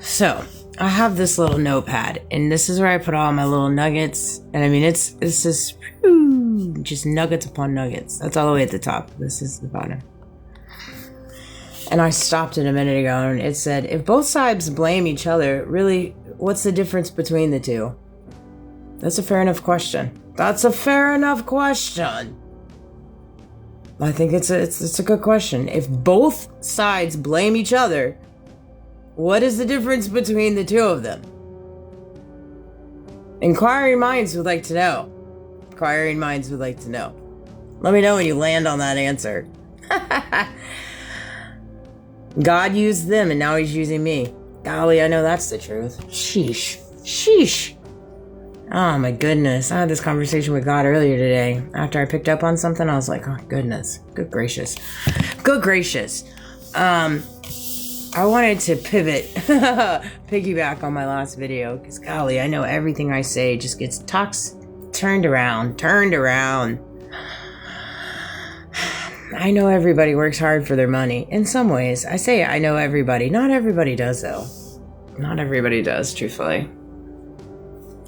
So I have this little notepad, and this is where I put all my little nuggets. And I mean, it's just nuggets upon nuggets. That's all the way at the top. This is the bottom. And I stopped it a minute ago, and it said, if both sides blame each other, really, what's the difference between the two? That's a fair enough question. That's a fair enough question. I think it's a good question. If both sides blame each other, what is the difference between the two of them? Inquiring minds would like to know. Inquiring minds would like to know. Let me know when you land on that answer. God used them, and now he's using me. Golly, I know that's the truth. Sheesh. Sheesh. Oh my goodness. I had this conversation with God earlier today. After I picked up on something, I was like, oh goodness. Good gracious. Good gracious. I wanted to piggyback on my last video, because golly, I know everything I say just gets turned around. I know everybody works hard for their money. In some ways, I say I know everybody. Not everybody does, though. Not everybody does, truthfully.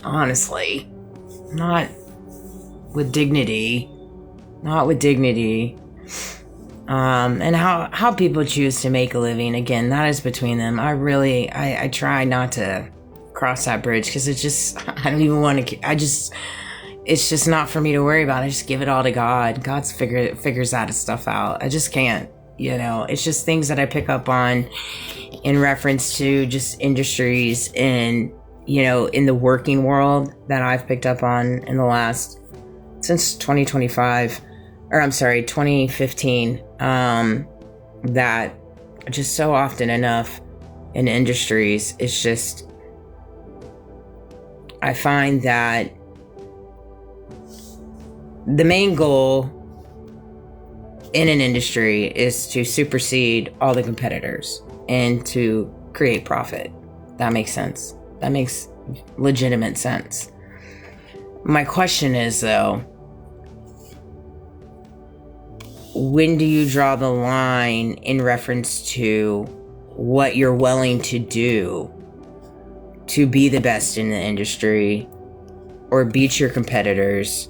Honestly. Not with dignity. Not with dignity. And how people choose to make a living, again, that is between them. I try not to cross that bridge, because it's just, I don't even want to, it's just not for me to worry about. I just give it all to God. God figures that stuff out. I just can't, it's just things that I pick up on in reference to just industries and, in the working world that I've picked up on in the last, since 2015, that just so often enough in industries, it's just, I find that the main goal in an industry is to supersede all the competitors and to create profit. That makes sense. That makes legitimate sense. My question is, though, when do you draw the line in reference to what you're willing to do to be the best in the industry or beat your competitors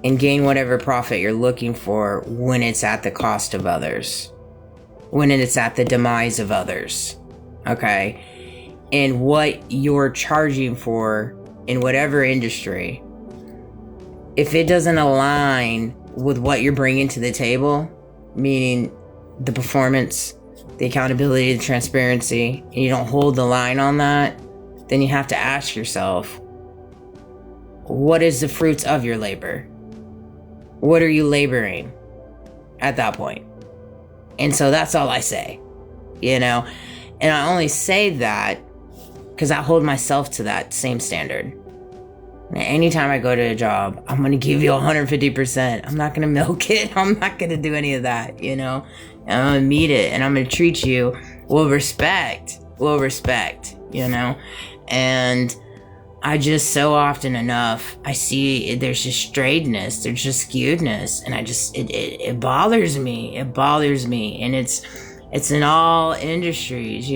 and gain whatever profit you're looking for when it's at the cost of others, when it's at the demise of others, okay? And what you're charging for in whatever industry, if it doesn't align with what you're bringing to the table, meaning the performance, the accountability, the transparency, and you don't hold the line on that, then you have to ask yourself, what is the fruits of your labor? What are you laboring at that point? And so that's all I say, and I only say that because I hold myself to that same standard. Anytime I go to a job, I'm going to give you 150%. I'm not going to milk it. I'm not going to do any of that, I'm going to meet it, and I'm going to treat you with respect, and I just, so often enough, I see there's just straightness, there's just skewedness, and it bothers me. And it's in all industries,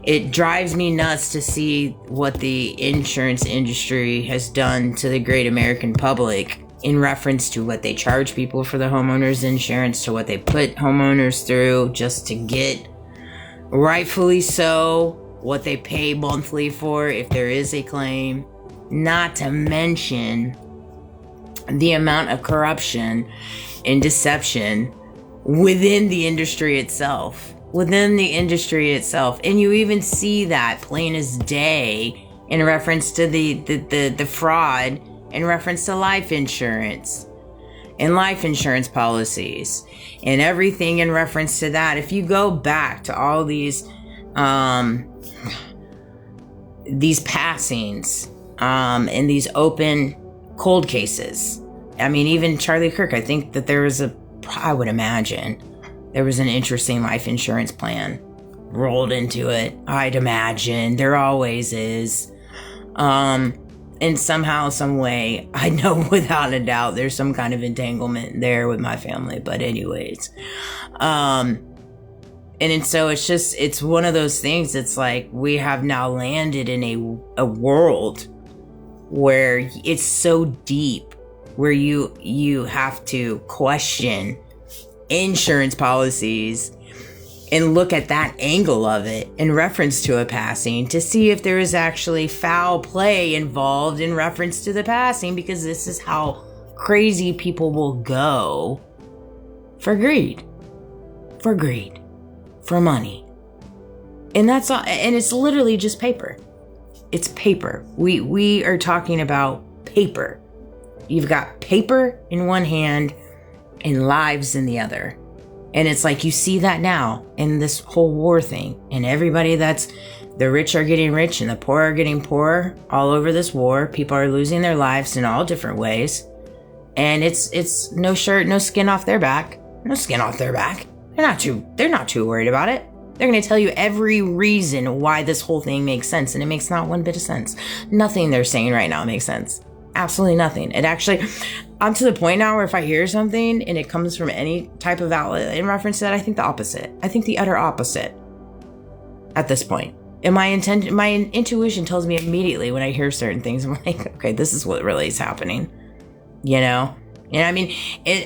it drives me nuts to see what the insurance industry has done to the great American public in reference to what they charge people for the homeowners insurance, to what they put homeowners through just to get, rightfully so, what they pay monthly for if there is a claim, not to mention the amount of corruption and deception within the industry itself. And you even see that plain as day in reference to the fraud in reference to life insurance and life insurance policies and everything in reference to that. If you go back to all these passings and these open cold cases, I mean, even Charlie Kirk, I think that I would imagine there was an interesting life insurance plan rolled into it. I'd imagine there always is. And somehow, some way, I know without a doubt there's some kind of entanglement there with my family. But anyways, And so it's one of those things. It's like we have now landed in a world where it's so deep, where you have to question insurance policies and look at that angle of it in reference to a passing to see if there is actually foul play involved in reference to the passing, because this is how crazy people will go for greed, for money. And that's all, and it's literally just paper. It's paper. We are talking about paper. You've got paper in one hand and lives in the other. And it's like you see that now in this whole war thing. And everybody the rich are getting rich and the poor are getting poorer all over this war. People are losing their lives in all different ways. And it's no shirt, no skin off their back. No skin off their back. They're not too worried about it. They're going to tell you every reason why this whole thing makes sense. And it makes not one bit of sense. Nothing they're saying right now makes sense. Absolutely nothing. It actually, I'm to the point now where if I hear something and it comes from any type of outlet in reference to that, I think the opposite. I think the utter opposite at this point. And my intuition tells me immediately when I hear certain things, I'm like, okay, this is what really is happening, you know? And I mean,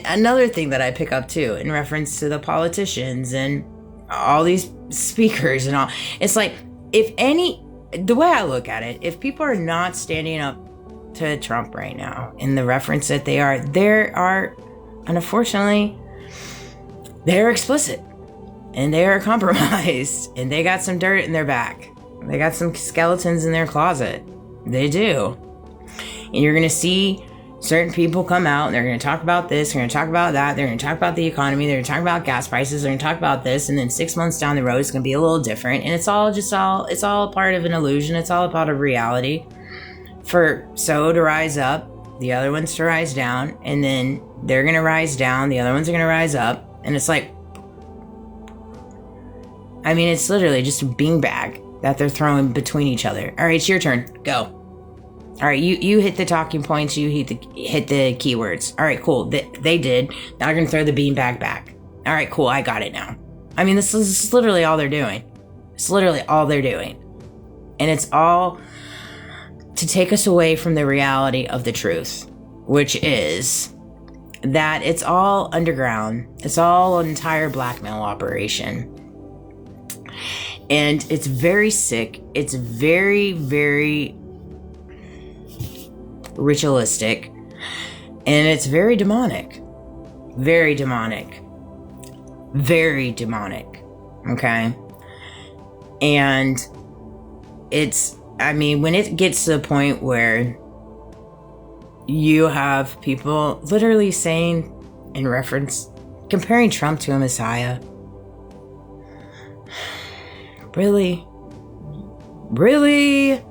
another thing that I pick up too in reference to the politicians and all these speakers and all, it's like, the way I look at it, if people are not standing up to Trump right now in the reference that they are, and unfortunately, they're explicit and they are compromised and they got some dirt in their back. They got some skeletons in their closet. They do. And you're going to see certain people come out and they're going to talk about this, they're going to talk about that, they're going to talk about the economy, they're going to talk about gas prices, they're going to talk about this, and then 6 months down the road it's going to be a little different. And it's all part of an illusion. It's all part of reality. For so to rise up, the other ones to rise down, and then they're going to rise down, the other ones are going to rise up, and it's like, I mean, it's literally just a beanbag that they're throwing between each other. All right, it's your turn. Go. All right, you hit the talking points, you hit the keywords. All right, cool. They did. Now I'm going to throw the beanbag back. All right, cool. I got it now. I mean, this is literally all they're doing. It's literally all they're doing. And it's all to take us away from the reality of the truth, which is that it's all underground. It's all an entire blackmail operation. And it's very sick. It's very, very ritualistic. And it's very demonic. Very demonic. Very demonic. Okay? And I mean, when it gets to the point where you have people literally saying, in reference, comparing Trump to a messiah. Really? Really? I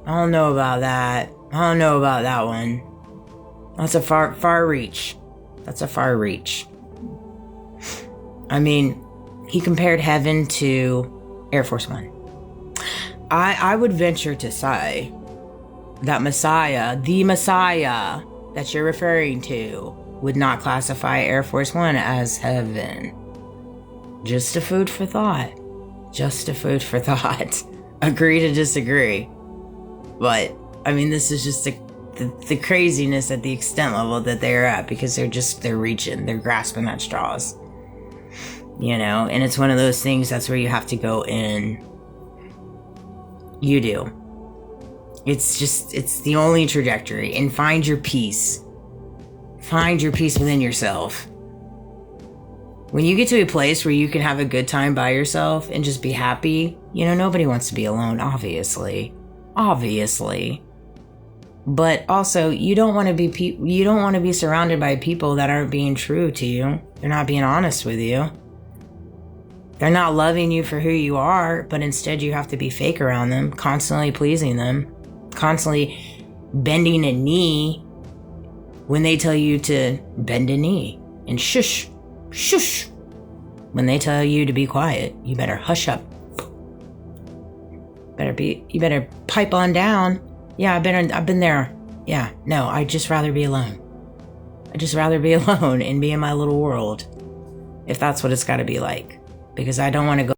don't know about that. I don't know about that one. That's a far reach. That's a far reach. I mean, he compared heaven to Air Force One. I would venture to say that Messiah, the Messiah that you're referring to, would not classify Air Force One as heaven. Just a food for thought. Just a food for thought. Agree to disagree. But, I mean, this is just the craziness at the extent level that they're at, because they're reaching, they're grasping at straws. You know, and it's one of those things that's where you have to go in. You do. It's the only trajectory. And find your peace. Find your peace within yourself. When you get to a place where you can have a good time by yourself and just be happy, you know, nobody wants to be alone, obviously. Obviously. But also, you don't want to be surrounded by people that aren't being true to you. They're not being honest with you. They're not loving you for who you are, but instead you have to be fake around them, constantly pleasing them, constantly bending a knee when they tell you to bend a knee, and shush, shush. When they tell you to be quiet, you better hush up. You better pipe on down. Yeah, I've been there. Yeah, no, I'd just rather be alone. I'd just rather be alone and be in my little world, if that's what it's got to be like. because I don't want to go